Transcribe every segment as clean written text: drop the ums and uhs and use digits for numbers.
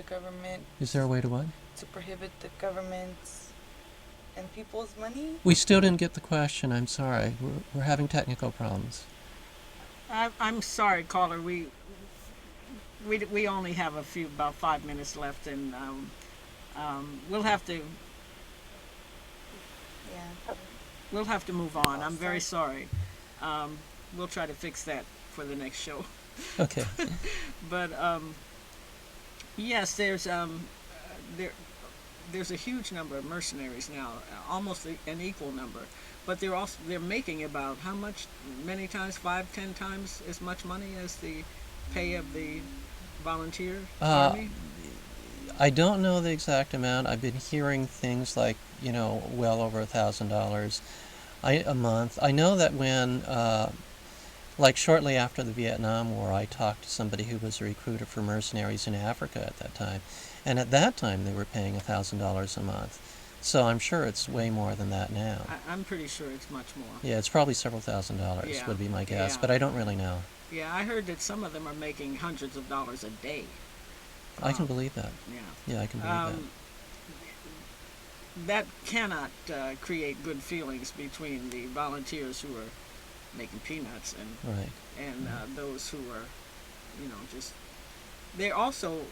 the government. Is there a way to what? To prohibit the government and people's money? We still didn't get the question. I'm sorry. We're having technical problems. I'm sorry, caller. We only have about 5 minutes left, and we'll have to Yeah. move on. I'm very sorry. We'll try to fix that for the next show. Okay. But yes, there's a huge number of mercenaries now, almost an equal number. But they're making about how much? Many times, 5-10 times as much money as the pay of the volunteer army. I don't know the exact amount. I've been hearing things like, well over $1,000 a month. I know that when, like shortly after the Vietnam War, I talked to somebody who was a recruiter for mercenaries in Africa at that time. And at that time, they were paying $1,000 a month. So I'm sure it's way more than that now. I'm pretty sure it's much more. Yeah, it's probably several $1,000s Yeah. would be my guess, Yeah. but I don't really know. Yeah, I heard that some of them are making hundreds of dollars a day. I can believe that. Yeah. Yeah, I can believe That cannot create good feelings between the volunteers who are making peanuts that. Right. and those who are, just. They also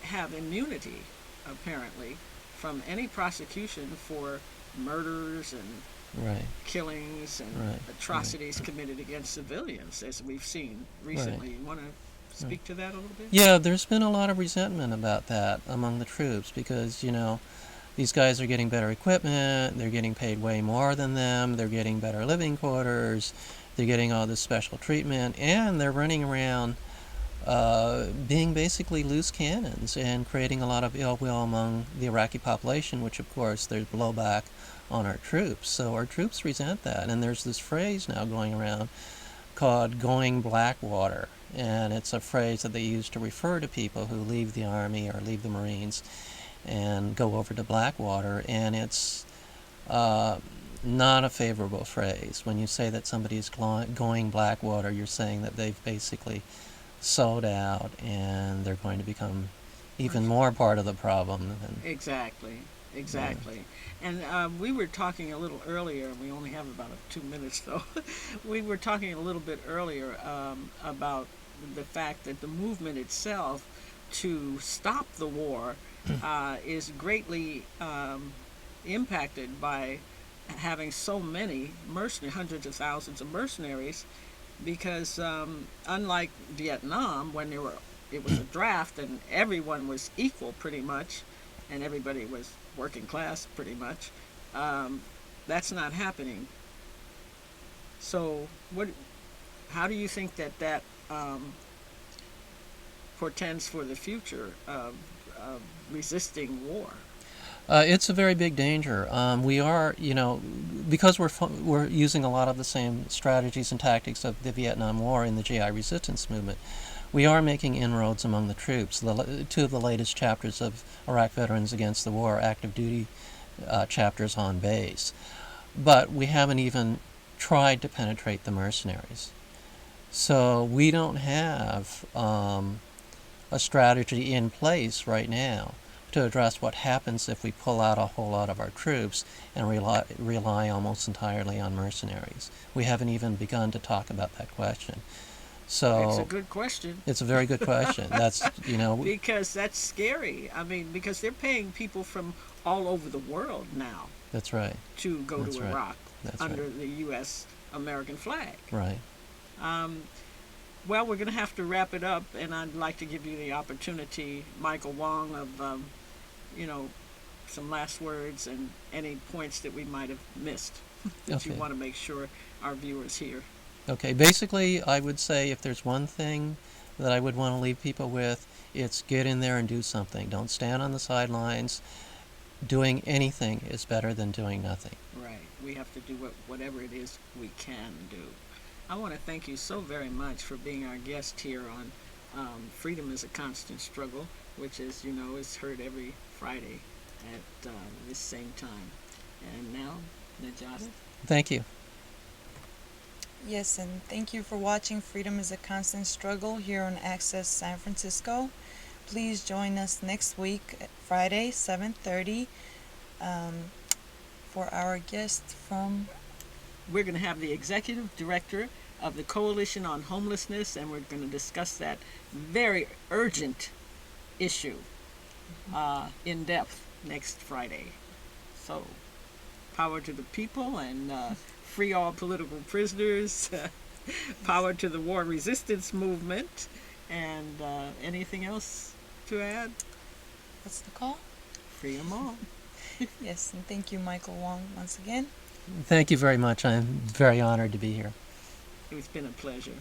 have immunity, apparently, from any prosecution for murders and Right. killings and Right. atrocities committed against civilians, as we've seen recently. You want to speak to that a little bit? Yeah, there's been a lot of resentment about that among the troops because, these guys are getting better equipment, they're getting paid way more than them, they're getting better living quarters, they're getting all this special treatment, and they're running around being basically loose cannons and creating a lot of ill will among the Iraqi population, which of course there's blowback on our troops. So our troops resent that, and there's this phrase now going around called going blackwater, and it's a phrase that they use to refer to people who leave the Army or leave the Marines and go over to Blackwater, and it's not a favorable phrase. When you say that somebody's going Blackwater, you're saying that they've basically sold out and they're going to become even more part of the problem. Exactly. And we were talking a little earlier, we only have about 2 minutes though. We were talking a little bit earlier about the fact that the movement itself to stop the war is greatly impacted by having so many mercenaries, hundreds of thousands of mercenaries, because unlike Vietnam, when it was a draft and everyone was equal pretty much, and everybody was working class pretty much, that's not happening. So how do you think that portends for the future of resisting war? It's a very big danger. We are, because we're using a lot of the same strategies and tactics of the Vietnam War in the GI resistance movement. We are making inroads among the troops. Two of the latest chapters of Iraq Veterans Against the War are active duty chapters on base. But we haven't even tried to penetrate the mercenaries. So we don't have a strategy in place right now to address what happens if we pull out a whole lot of our troops and rely almost entirely on mercenaries. We haven't even begun to talk about that question. So it's a good question. It's a very good question. That's because that's scary. I mean, because they're paying people from all over the world now. That's right. To go to Iraq under the U.S. American flag. Right. Well, we're going to have to wrap it up, and I'd like to give you the opportunity, Michael Wong, of some last words and any points that we might have missed that you want to make sure our viewers hear. Okay. Basically, I would say if there's one thing that I would want to leave people with, it's get in there and do something. Don't stand on the sidelines. Doing anything is better than doing nothing. Right. We have to do whatever it is we can do. I want to thank you so very much for being our guest here on Freedom is a Constant Struggle, which, as you know, is heard every Friday at this same time. And now, Najada. Thank you. Yes, and thank you for watching Freedom is a Constant Struggle here on Access San Francisco. please join us next week, Friday, 7:30, for our guest from. We're going to have the executive director of the Coalition on Homelessness, and we're going to discuss that very urgent issue in depth next Friday. So, power to the people, and free all political prisoners. Power to the war resistance movement. And anything else to add? What's the call? Free them all. Yes, and thank you, Michael Wong, once again. Thank you very much. I'm very honored to be here. It's been a pleasure.